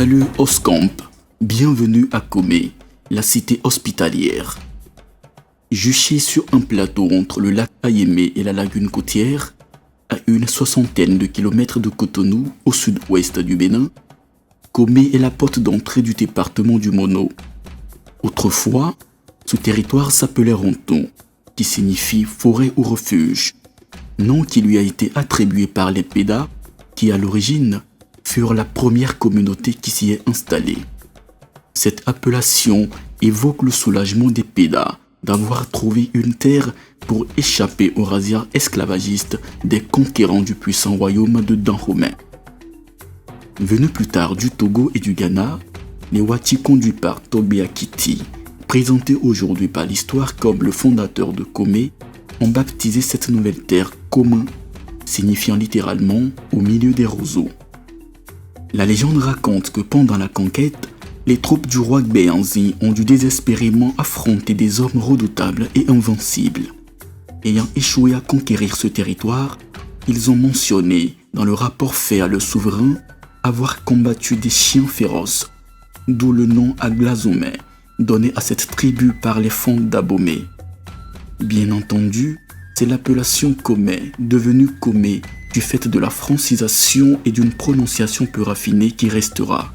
Salut Oscamp, bienvenue à Komé, la cité hospitalière. Juché sur un plateau entre le lac Ayémé et la lagune côtière, à une soixantaine de kilomètres de Cotonou, au sud-ouest du Bénin, Komé est la porte d'entrée du département du Mono. Autrefois, ce territoire s'appelait Ronton, qui signifie forêt ou refuge, nom qui lui a été attribué par les Pédas, qui à l'origine furent la première communauté qui s'y est installée. Cette appellation évoque le soulagement des Pédas d'avoir trouvé une terre pour échapper aux razzias esclavagistes des conquérants du puissant royaume de Dahomey. Venus plus tard du Togo et du Ghana, les Wachi conduits par Tobé Akiti, présentés aujourd'hui par l'histoire comme le fondateur de Komé, ont baptisé cette nouvelle terre Koma, signifiant littéralement « au milieu des roseaux ». La légende raconte que pendant la conquête, les troupes du roi Gbeyanzi ont dû désespérément affronter des hommes redoutables et invincibles. Ayant échoué à conquérir ce territoire, ils ont mentionné, dans le rapport fait à leur souverain, avoir combattu des chiens féroces, d'où le nom Aglazomé, donné à cette tribu par les Fons d'Abomey. Bien entendu, c'est l'appellation Komé, devenue Komé, du fait de la francisation et d'une prononciation peu raffinée qui restera,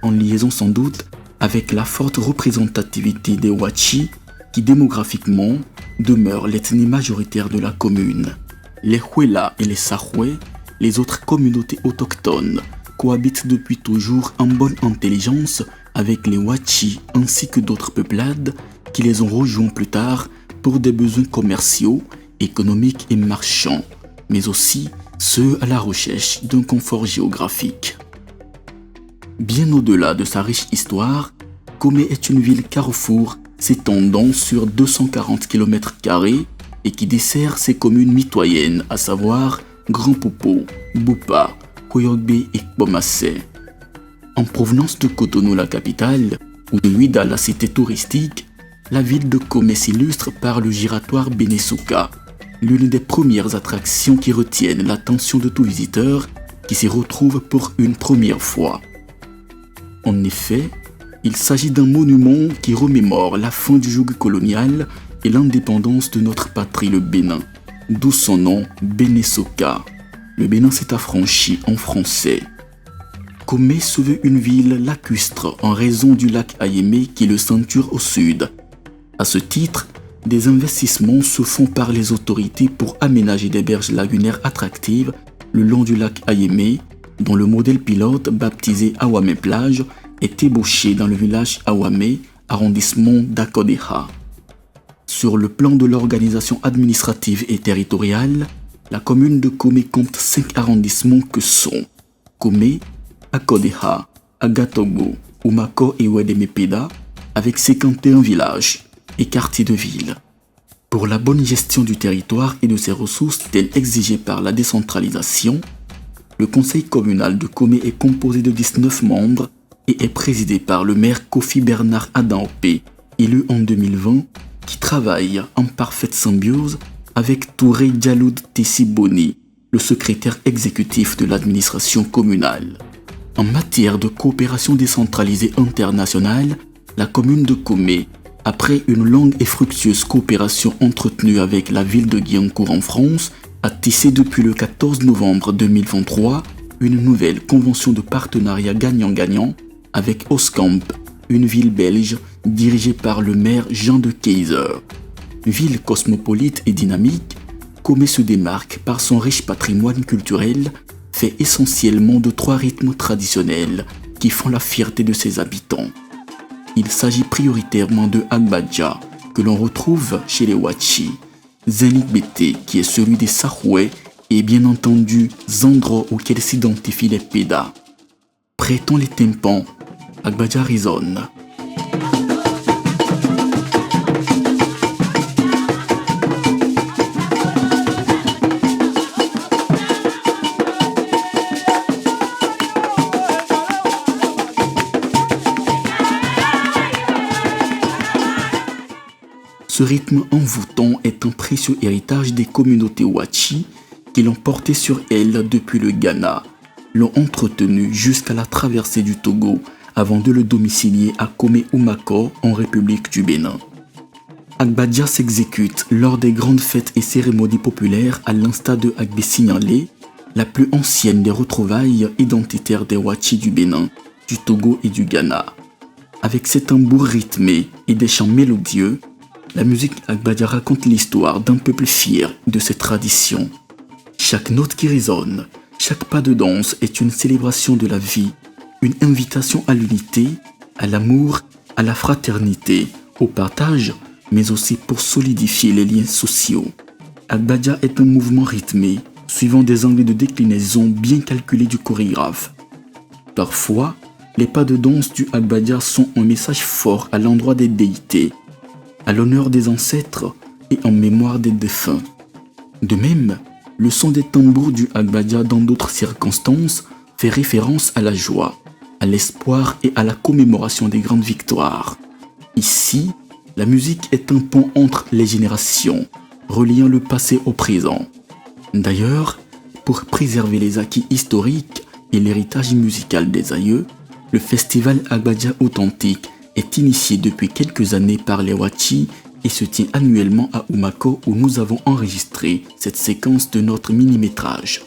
en liaison sans doute avec la forte représentativité des Wachi qui démographiquement demeurent l'ethnie majoritaire de la commune. Les Huela et les Sahwe, les autres communautés autochtones, cohabitent depuis toujours en bonne intelligence avec les Wachi ainsi que d'autres peuplades qui les ont rejoints plus tard pour des besoins commerciaux, économiques et marchands, mais aussi ceux à la recherche d'un confort géographique. Bien au-delà de sa riche histoire, Komé est une ville carrefour s'étendant sur 240 km² et qui dessert ses communes mitoyennes, à savoir Grand Popo, Boupa, Koyogbe et Kpomassé. En provenance de Cotonou, la capitale, ou de Ouida, la cité touristique, la ville de Komé s'illustre par le giratoire Benesuka, l'une des premières attractions qui retiennent l'attention de tout visiteur qui s'y retrouve pour une première fois. En effet, il s'agit d'un monument qui remémore la fin du joug colonial et l'indépendance de notre patrie, le Bénin, d'où son nom Benesuka. Le Bénin s'est affranchi en français. Komé se veut une ville lacustre en raison du lac Ayémé qui le ceinture au sud. À ce titre, des investissements se font par les autorités pour aménager des berges lagunaires attractives le long du lac Ayémé, dont le modèle pilote baptisé Awamé Plage est ébauché dans le village Awamé, arrondissement d'Akodeha. Sur le plan de l'organisation administrative et territoriale, la commune de Komé compte 5 arrondissements que sont Komé, Akodeha, Agatogo, Umako et Wedemepeda, avec 51 villages et quartiers de ville. Pour la bonne gestion du territoire et de ses ressources telles exigées par la décentralisation, le conseil communal de Komé est composé de 19 membres et est présidé par le maire Kofi Bernard Adaopé, élu en 2020, qui travaille en parfaite symbiose avec Touré Djaloud Tessiboni, le secrétaire exécutif de l'administration communale. En matière de coopération décentralisée internationale, la commune de Komé, après une longue et fructueuse coopération entretenue avec la ville de Guyancourt en France, a tissé depuis le 14 novembre 2023 une nouvelle convention de partenariat gagnant-gagnant avec Oscamp, une ville belge dirigée par le maire Jean de Keyser. Ville cosmopolite et dynamique, Komé se démarque par son riche patrimoine culturel, fait essentiellement de 3 rythmes traditionnels qui font la fierté de ses habitants. Il s'agit prioritairement de Agbadja, que l'on retrouve chez les Wachi, Zelik-Bété, qui est celui des Sahwe, et bien entendu Zandro auquel s'identifient les Pédas. Prêtons les tympans, Agbadja résonne. Ce rythme envoûtant est un précieux héritage des communautés Wachi qui l'ont porté sur elles depuis le Ghana, l'ont entretenu jusqu'à la traversée du Togo avant de le domicilier à Komé-Oumako en République du Bénin. Agbadia s'exécute lors des grandes fêtes et cérémonies populaires à l'instar de Agbé signalé, la plus ancienne des retrouvailles identitaires des Wachi du Bénin, du Togo et du Ghana. Avec ses tambours rythmés et des chants mélodieux, la musique Agbadia raconte l'histoire d'un peuple fier de ses traditions. Chaque note qui résonne, chaque pas de danse est une célébration de la vie, une invitation à l'unité, à l'amour, à la fraternité, au partage, mais aussi pour solidifier les liens sociaux. Agbadia est un mouvement rythmé, suivant des angles de déclinaison bien calculés du chorégraphe. Parfois, les pas de danse du Agbadia sont un message fort à l'endroit des déités, à l'honneur des ancêtres et en mémoire des défunts. De même, le son des tambours du Agbadia dans d'autres circonstances fait référence à la joie, à l'espoir et à la commémoration des grandes victoires. Ici, la musique est un pont entre les générations, reliant le passé au présent. D'ailleurs, pour préserver les acquis historiques et l'héritage musical des aïeux, le festival Agbadia authentique est initié depuis quelques années par les Wachi et se tient annuellement à Oumako où nous avons enregistré cette séquence de notre mini-métrage.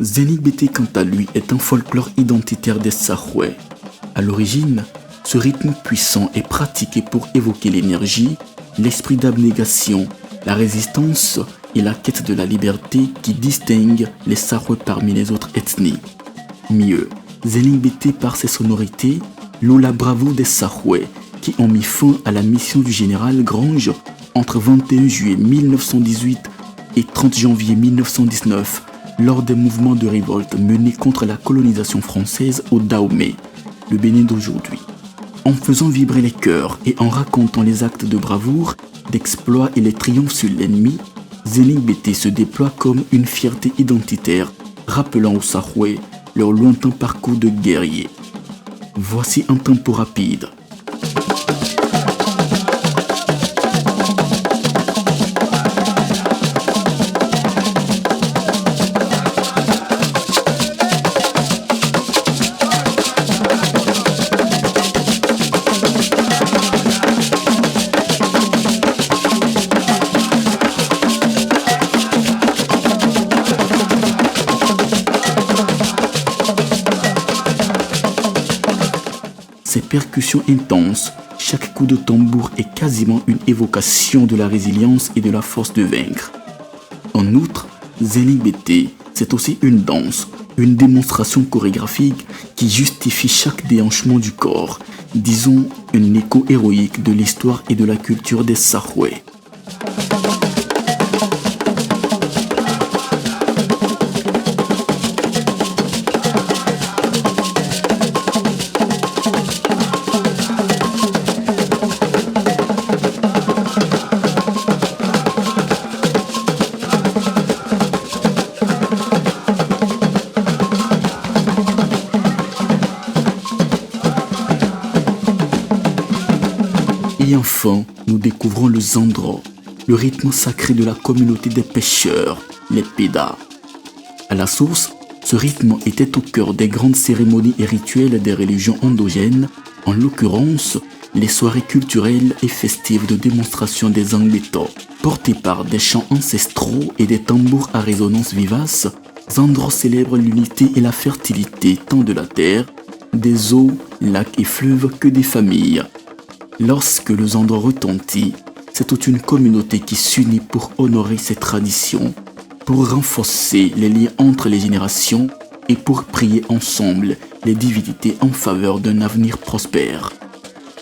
Zénig Bété quant à lui est un folklore identitaire des Sahwais. À l'origine, ce rythme puissant est pratiqué pour évoquer l'énergie, l'esprit d'abnégation, la résistance et la quête de la liberté qui distingue les Sahwais parmi les autres ethnies. Mieux, Zénig Bété par ses sonorités loue la bravoure des Sahwais qui ont mis fin à la mission du général Grange entre 21 juillet 1918 et 30 janvier 1919 lors des mouvements de révolte menés contre la colonisation française au Dahomey, le Bénin d'aujourd'hui. En faisant vibrer les cœurs et en racontant les actes de bravoure, d'exploit et les triomphes sur l'ennemi, Zénig Bété se déploie comme une fierté identitaire, rappelant aux Sahwais leur lointain parcours de guerriers. Voici un tempo rapide. Ces percussions intenses, chaque coup de tambour est quasiment une évocation de la résilience et de la force de vaincre. En outre, Zénig Bété, c'est aussi une danse, une démonstration chorégraphique qui justifie chaque déhanchement du corps, disons un écho héroïque de l'histoire et de la culture des Sahwais. Et enfin, nous découvrons le Zandro, le rythme sacré de la communauté des pêcheurs, les Pédas. À la source, ce rythme était au cœur des grandes cérémonies et rituels des religions endogènes, en l'occurrence les soirées culturelles et festives de démonstration des Angbeto. Portés par des chants ancestraux et des tambours à résonance vivace, Zandro célèbre l'unité et la fertilité tant de la terre, des eaux, lacs et fleuves que des familles. Lorsque le Zandro retentit, c'est toute une communauté qui s'unit pour honorer ses traditions, pour renforcer les liens entre les générations et pour prier ensemble les divinités en faveur d'un avenir prospère.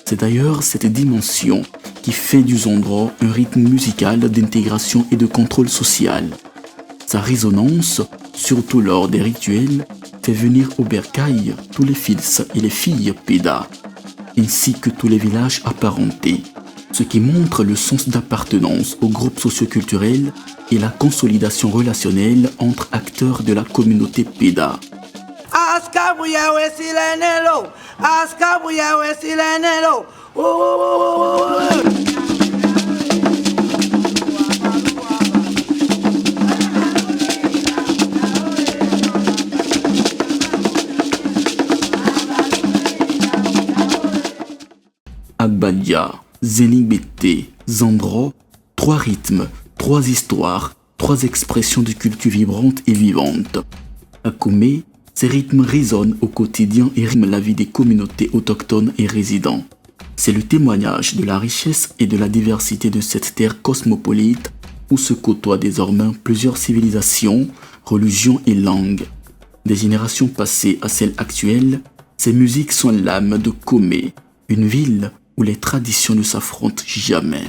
C'est d'ailleurs cette dimension qui fait du Zandro un rythme musical d'intégration et de contrôle social. Sa résonance, surtout lors des rituels, fait venir au bercail tous les fils et les filles Pédas, ainsi que tous les villages apparentés, ce qui montre le sens d'appartenance au groupe socioculturel et la consolidation relationnelle entre acteurs de la communauté Péda. Askabuya wesilenelo. Agbadia, Zénibété, Zandro, 3 rythmes, 3 histoires, 3 expressions de culture vibrantes et vivantes. À Komé, ces rythmes résonnent au quotidien et rythment la vie des communautés autochtones et résidents. C'est le témoignage de la richesse et de la diversité de cette terre cosmopolite où se côtoient désormais plusieurs civilisations, religions et langues. Des générations passées à celles actuelles, ces musiques sont l'âme de Komé, une ville où les traditions ne s'affrontent jamais.